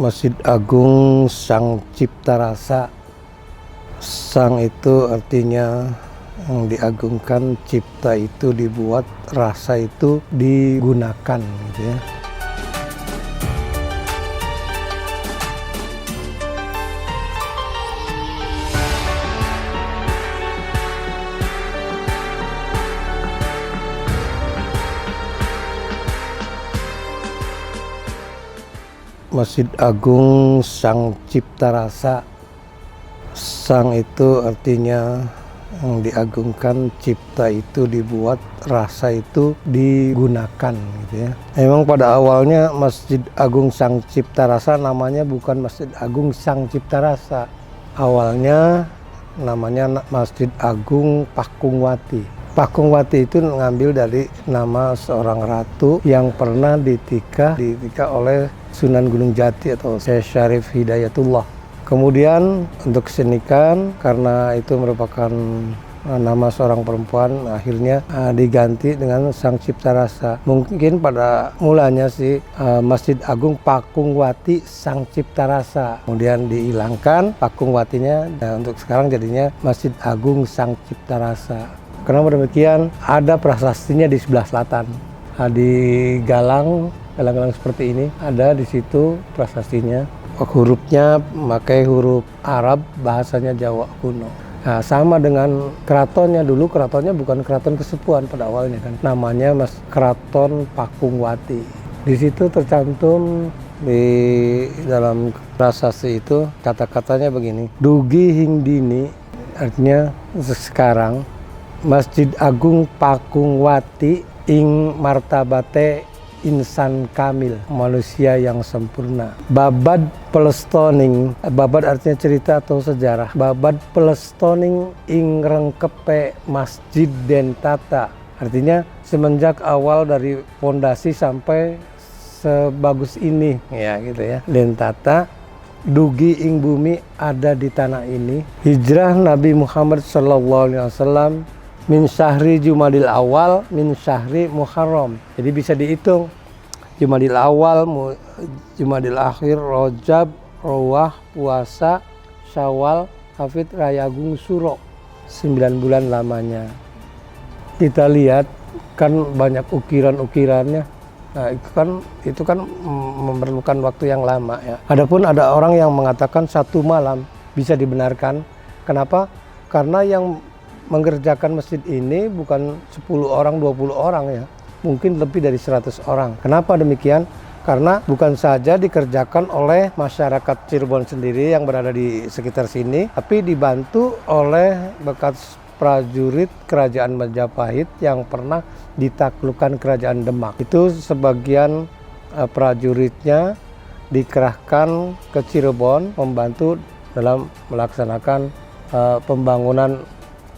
Masjid Agung Sang Cipta Rasa. Sang itu artinya yang diagungkan, cipta itu dibuat, rasa itu digunakan gitu ya. Masjid Agung Sang Cipta Rasa. Sang itu artinya yang diagungkan, cipta itu dibuat, rasa itu digunakan gitu ya. Memang pada awalnya Masjid Agung Sang Cipta Rasa namanya bukan Masjid Agung Sang Cipta Rasa. Awalnya namanya Masjid Agung Pakungwati. Pakungwati itu ngambil dari nama seorang ratu yang pernah ditikah oleh Sunan Gunung Jati atau Syekh Syarif Hidayatullah. Kemudian untuk kesenikan, karena itu merupakan nama seorang perempuan, akhirnya diganti dengan Sang Cipta Rasa. Mungkin pada mulanya sih Masjid Agung Pakungwati Sang Cipta Rasa, kemudian dihilangkan Pakungwatinya, dan untuk sekarang jadinya Masjid Agung Sang Cipta Rasa. Kenapa demikian? Ada prasastinya di sebelah selatan, di galang seperti ini, ada di situ prasastinya. Hurufnya pakai huruf Arab, bahasanya Jawa kuno. Nah, sama dengan keratonnya, dulu keratonnya bukan keraton kesepuhan pada awalnya kan, namanya Keraton Pakungwati. Di situ tercantum di dalam prasasti itu kata-katanya begini: Dugi Hingdini, artinya sekarang Masjid Agung Pakungwati ing martabate insan kamil, manusia yang sempurna. Babad pelestoning, babad artinya cerita atau sejarah. Babad pelestoning ing rengkepe masjid den tata, artinya semenjak awal dari fondasi sampai sebagus ini ya gitu ya, den tata dugi ing bumi, ada di tanah ini. Hijrah Nabi Muhammad SAW min syahri Jumadil Awal min syahri Muharram. Jadi bisa dihitung Jumadil Awal, Jumadil Akhir, Rajab, Rawah, Puasa, Syawal, Hafid, Rayagung, Suro. 9 bulan lamanya. Kita lihat kan banyak ukiran-ukirannya. Nah, itu kan memerlukan waktu yang lama ya. Adapun ada orang yang mengatakan 1 malam bisa dibenarkan. Kenapa? Karena yang mengerjakan masjid ini bukan 10 orang, 20 orang ya. Mungkin lebih dari 100 orang. Kenapa demikian? Karena bukan saja dikerjakan oleh masyarakat Cirebon sendiri yang berada di sekitar sini, tapi dibantu oleh bekas prajurit Kerajaan Majapahit yang pernah ditaklukkan Kerajaan Demak. Itu sebagian prajuritnya dikerahkan ke Cirebon membantu dalam melaksanakan pembangunan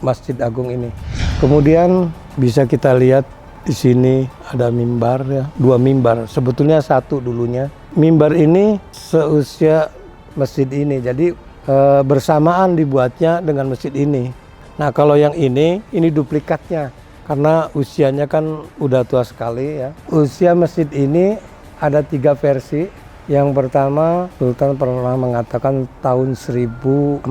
Masjid Agung ini. Kemudian bisa kita lihat di sini ada mimbar ya, 2 mimbar. Sebetulnya 1 dulunya. Mimbar ini seusia masjid ini, jadi bersamaan dibuatnya dengan masjid ini. Nah kalau yang ini duplikatnya karena usianya kan udah tua sekali ya. Usia masjid ini ada 3 versi. Yang pertama, Sultan pernah mengatakan tahun 1480,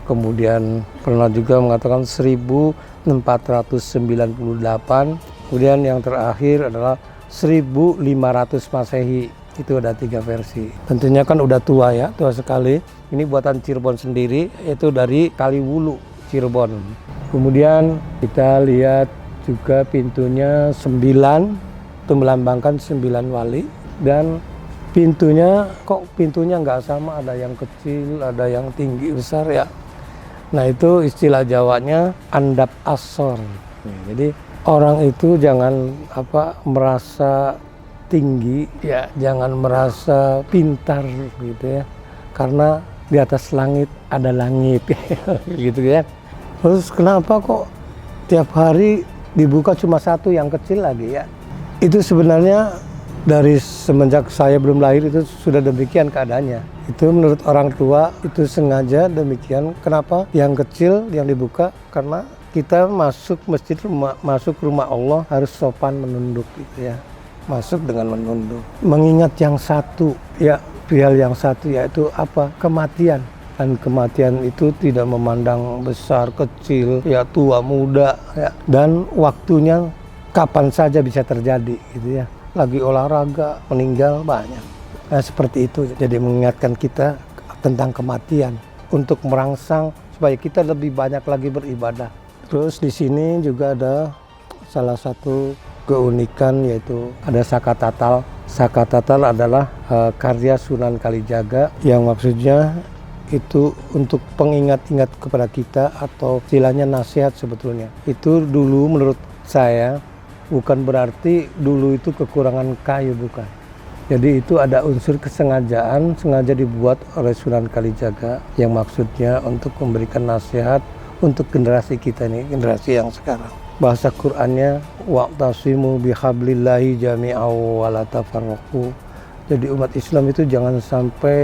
kemudian pernah juga mengatakan 1498, kemudian yang terakhir adalah 1500 Masehi. Itu ada 3 versi. Tentunya kan udah tua ya, tua sekali. Ini buatan Cirebon sendiri, yaitu dari Kaliwulu, Cirebon. Kemudian kita lihat juga pintunya 9, itu melambangkan 9 wali. Dan pintunya nggak sama, ada yang kecil, ada yang tinggi besar ya. Nah itu istilah Jawanya andap asor. Jadi orang itu jangan merasa tinggi ya, jangan merasa pintar gitu ya, karena di atas langit ada langit gitu ya. Terus kenapa kok tiap hari dibuka cuma 1 yang kecil lagi ya? Itu sebenarnya dari semenjak saya belum lahir itu sudah demikian keadaannya. Itu menurut orang tua itu sengaja demikian. Kenapa? Yang kecil yang dibuka karena kita masuk masjid, masuk rumah Allah harus sopan menunduk gitu ya. Masuk dengan menunduk. Mengingat yang satu, ya perihal yang satu, yaitu apa? Kematian. Dan kematian itu tidak memandang besar, kecil, ya tua, muda, ya. Dan waktunya kapan saja bisa terjadi, gitu ya. Lagi olahraga, meninggal banyak. Nah, seperti itu. Jadi mengingatkan kita tentang kematian untuk merangsang supaya kita lebih banyak lagi beribadah. Terus di sini juga ada salah satu keunikan, yaitu ada Saka Tatal. Saka Tatal adalah karya Sunan Kalijaga yang maksudnya itu untuk pengingat-ingat kepada kita, atau istilahnya nasihat sebetulnya. Itu dulu menurut saya bukan berarti dulu itu kekurangan kayu, bukan. Jadi itu ada unsur kesengajaan, sengaja dibuat oleh Sunan Kalijaga yang maksudnya untuk memberikan nasihat untuk generasi kita ini, generasi yang sekarang. Bahasa Qur'annya wa'tasimu bihablillahi jami'aw wa la tafarraqu. Jadi umat Islam itu jangan sampai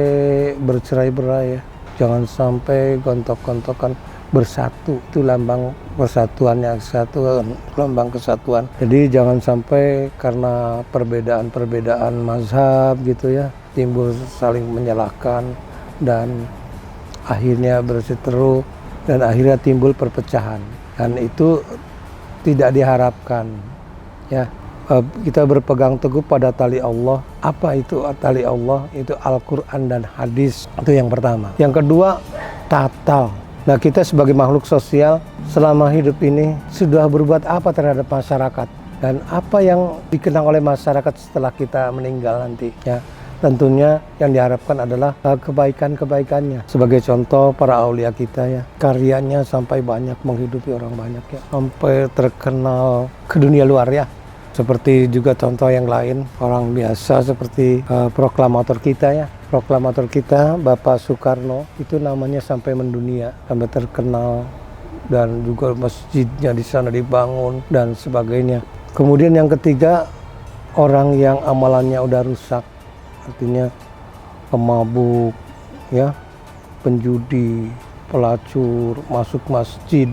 bercerai-berai, ya. Jangan sampai gontok-gontokan, bersatu. Itu lambang persatuan yang satu, lambang kesatuan. Jadi jangan sampai karena perbedaan-perbedaan mazhab gitu ya, timbul saling menyalahkan dan akhirnya berseteru dan akhirnya timbul perpecahan. Dan itu tidak diharapkan, ya. Kita berpegang teguh pada tali Allah. Apa itu tali Allah? Itu Al-Quran dan hadis. Itu yang pertama. Yang kedua, tatal. Nah, kita sebagai makhluk sosial selama hidup ini sudah berbuat apa terhadap masyarakat? Dan apa yang dikenang oleh masyarakat setelah kita meninggal nanti, ya. Tentunya yang diharapkan adalah kebaikan-kebaikannya. Sebagai contoh, para aulia kita, ya, karyanya sampai banyak menghidupi orang banyak, ya. Sampai terkenal ke dunia luar, ya. Seperti juga contoh yang lain, orang biasa seperti proklamator kita, ya. Proklamator kita, Bapak Soekarno, itu namanya sampai mendunia, sampai terkenal. Dan juga masjidnya di sana dibangun dan sebagainya. Kemudian yang ketiga, orang yang amalannya udah rusak. Artinya pemabuk, ya, penjudi, pelacur, masuk masjid,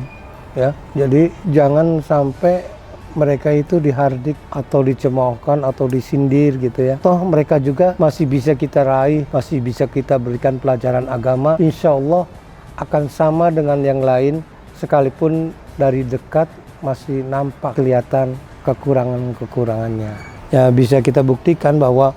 ya. Jadi jangan sampai mereka itu dihardik atau dicemoohkan atau disindir gitu, ya. Toh mereka juga masih bisa kita raih, masih bisa kita berikan pelajaran agama. Insya Allah akan sama dengan yang lain, sekalipun dari dekat masih nampak kelihatan kekurangan-kekurangannya. Ya, bisa kita buktikan bahwa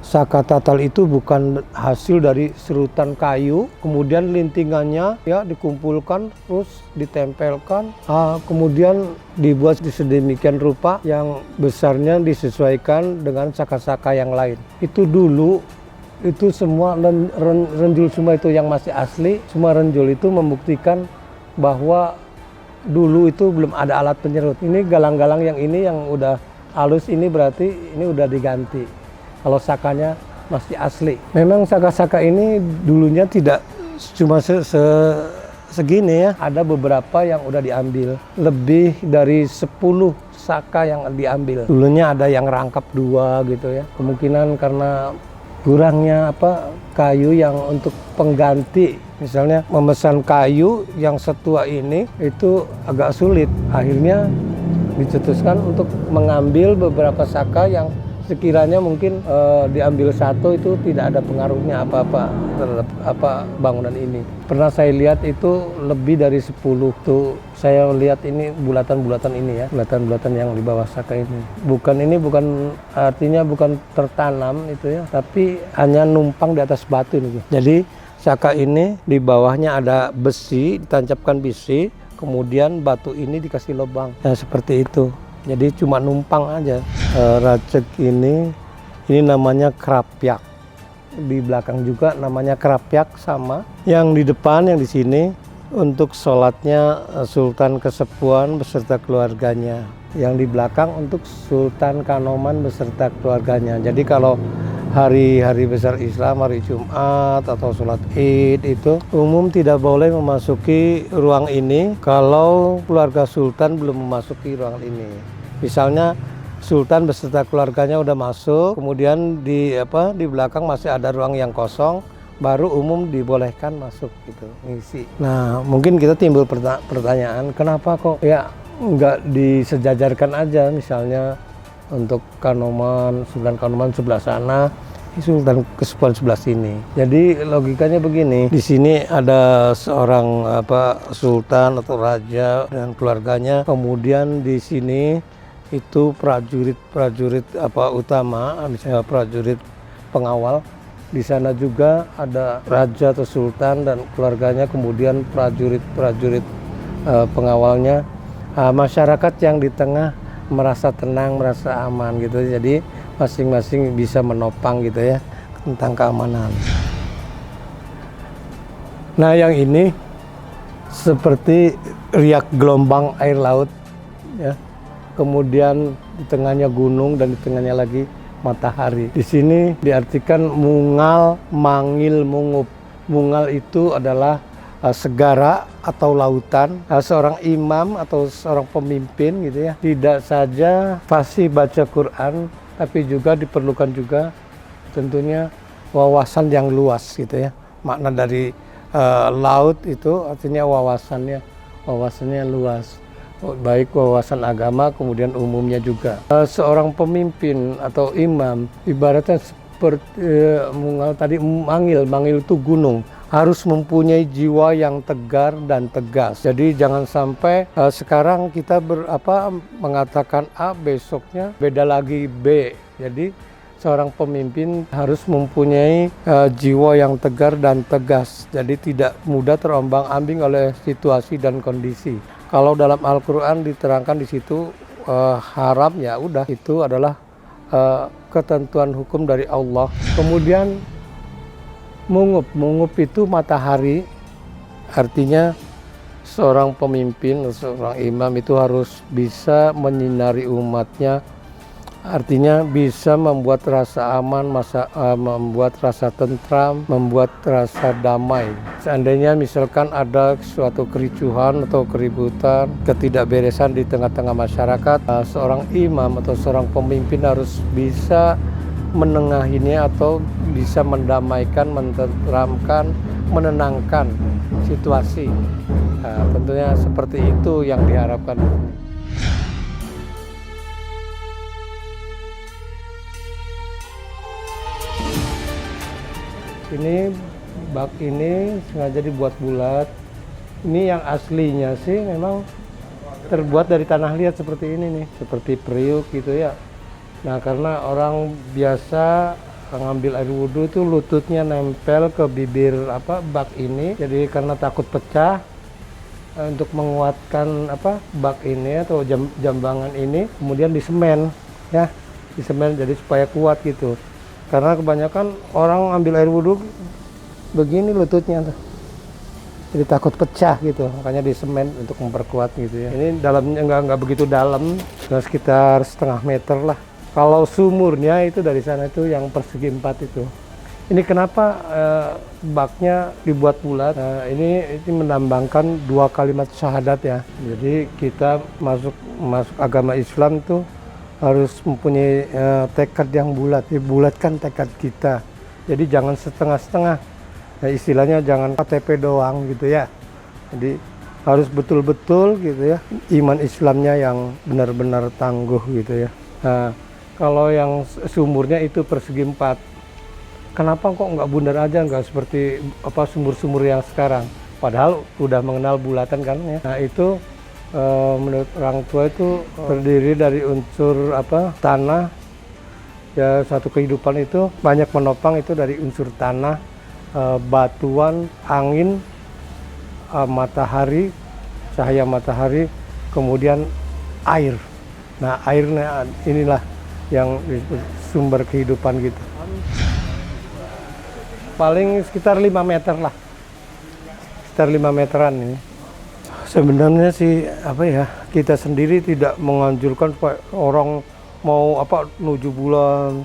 Saka Tatal itu bukan hasil dari serutan kayu, kemudian lintingannya, ya, dikumpulkan terus ditempelkan, kemudian dibuat sedemikian rupa yang besarnya disesuaikan dengan saka-saka yang lain. Itu dulu itu semua renjul, semua itu yang masih asli, semua renjul itu membuktikan bahwa dulu itu belum ada alat penyerut. Ini galang-galang yang ini yang udah halus, ini berarti ini udah diganti. Kalau sakanya masih asli. Memang saka-saka ini dulunya tidak cuma segini, ya. Ada beberapa yang udah diambil. Lebih dari 10 saka yang diambil. Dulunya ada yang rangkap 2 gitu, ya. Kemungkinan karena kurangnya kayu yang untuk pengganti. Misalnya memesan kayu yang setua ini itu agak sulit. Akhirnya dicetuskan untuk mengambil beberapa saka yang sekiranya mungkin diambil satu itu tidak ada pengaruhnya apa-apa terhadap bangunan ini. Pernah saya lihat itu lebih dari 10 tuh. Saya lihat ini bulatan-bulatan ini, ya, bulatan-bulatan yang di bawah saka ini. Ini bukan artinya bukan tertanam itu, ya, tapi hanya numpang di atas batu ini. Jadi saka ini di bawahnya ada besi, ditancapkan besi, kemudian batu ini dikasih lubang. Nah, seperti itu. Jadi cuma numpang aja. Racek ini namanya krapyak. Di belakang juga namanya krapyak sama. Yang di depan, yang di sini untuk sholatnya Sultan Kesepuan beserta keluarganya. Yang di belakang untuk Sultan Kanoman beserta keluarganya. Jadi kalau hari-hari besar Islam, hari Jumat atau sholat Id itu umum tidak boleh memasuki ruang ini kalau keluarga Sultan belum memasuki ruang ini. Misalnya Sultan beserta keluarganya udah masuk, kemudian di belakang masih ada ruang yang kosong, baru umum dibolehkan masuk gitu, ngisi. Nah, mungkin kita timbul pertanyaan, kenapa kok ya nggak disejajarkan aja, misalnya untuk Kanoman, Sultan Kanoman sebelah sana, Sultan Kesepuan sebelah sini. Jadi logikanya begini, di sini ada seorang sultan atau raja dan keluarganya, kemudian di sini itu prajurit utama, misalnya prajurit pengawal. Di sana juga ada raja atau sultan dan keluarganya, kemudian prajurit pengawalnya. Masyarakat yang di tengah merasa tenang, merasa aman gitu. Jadi masing-masing bisa menopang gitu ya tentang keamanan. Nah, yang ini seperti riak gelombang air laut ya. Kemudian di tengahnya gunung dan di tengahnya lagi matahari. Di sini diartikan mungal, mangil, mungup. Mungal itu adalah segara atau lautan. Seorang imam atau seorang pemimpin gitu ya, tidak saja fasih baca Quran, tapi juga diperlukan juga tentunya wawasan yang luas gitu ya. Makna dari laut itu artinya wawasannya luas, baik wawasan agama kemudian umumnya juga. Seorang pemimpin atau imam ibaratnya seperti mungal tadi, mangil itu gunung, harus mempunyai jiwa yang tegar dan tegas. Jadi jangan sampai sekarang kita mengatakan A, besoknya beda lagi B. Jadi seorang pemimpin harus mempunyai jiwa yang tegar dan tegas. Jadi tidak mudah terombang-ambing oleh situasi dan kondisi. Kalau dalam Al-Quran diterangkan di situ haram, ya udah, itu adalah ketentuan hukum dari Allah. Kemudian mungup itu matahari, artinya seorang pemimpin, seorang imam itu harus bisa menyinari umatnya, artinya bisa membuat rasa aman, membuat rasa tentram, membuat rasa damai. Seandainya misalkan ada suatu kericuhan atau keributan, ketidakberesan di tengah-tengah masyarakat, seorang imam atau seorang pemimpin harus bisa menengahinya atau bisa mendamaikan, menenteramkan, menenangkan situasi. Tentunya seperti itu yang diharapkan. Ini bak ini sengaja dibuat bulat. Ini yang aslinya sih memang terbuat dari tanah liat seperti ini nih, seperti periuk gitu ya. Nah, karena orang biasa ngambil air wudhu itu lututnya nempel ke bibir bak ini, jadi karena takut pecah, untuk menguatkan bak ini atau jambangan ini kemudian disemen ya, disemen jadi supaya kuat gitu. Karena kebanyakan orang ambil air wudhu begini lututnya tuh, jadi takut pecah gitu, makanya disemen untuk memperkuat gitu ya. Ini dalamnya nggak begitu dalam, sekitar setengah meter lah. Kalau sumurnya itu dari sana itu yang persegi 4 itu. Ini kenapa baknya dibuat bulat? Ini menambangkan 2 kalimat syahadat ya. Jadi kita masuk agama Islam tuh harus mempunyai tekad yang bulat. Dibulatkan tekad kita. Jadi jangan setengah-setengah. Nah, istilahnya jangan KTP doang gitu ya. Jadi harus betul-betul gitu ya. Iman Islamnya yang benar-benar tangguh gitu ya. Nah, kalau yang sumurnya itu persegi 4, kenapa kok nggak bundar aja, nggak seperti sumur-sumur yang sekarang? Padahal udah mengenal bulatan kan ya. Nah itu menurut orang tua itu terdiri dari unsur tanah. Ya, satu kehidupan itu banyak menopang itu dari unsur tanah, batuan, angin, matahari, cahaya matahari, kemudian air. Nah airnya inilah yang sumber kehidupan gitu. Paling sekitar 5 meter lah, sekitar 5 meteran ini. Sebenarnya sih kita sendiri tidak menganjurkan supaya orang mau menuju bulan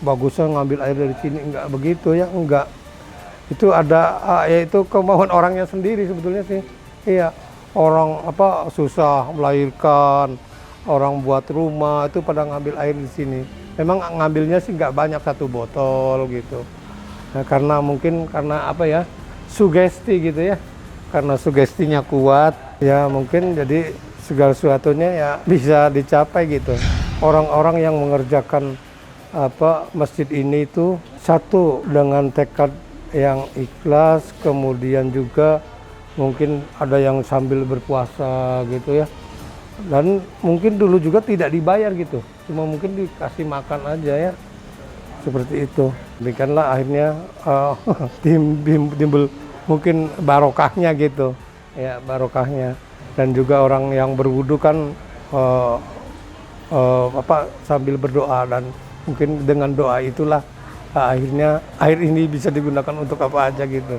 bagusnya ngambil air dari sini, enggak begitu ya, enggak. Itu ada yaitu kemauan orangnya sendiri sebetulnya sih. Iya, orang susah melahirkan, orang buat rumah itu pada ngambil air di sini. Memang ngambilnya sih nggak banyak, 1 botol gitu. Nah, karena sugesti gitu ya. Karena sugestinya kuat, ya mungkin jadi segala sesuatunya ya bisa dicapai gitu. Orang-orang yang mengerjakan masjid ini itu Satu, dengan tekad yang ikhlas, kemudian juga mungkin ada yang sambil berpuasa gitu ya. Dan mungkin dulu juga tidak dibayar gitu, cuma mungkin dikasih makan aja ya, seperti itu. Demikianlah akhirnya timbul mungkin barokahnya gitu, ya barokahnya. Dan juga orang yang berwudu kan sambil berdoa, dan mungkin dengan doa itulah akhirnya air ini bisa digunakan untuk apa aja gitu.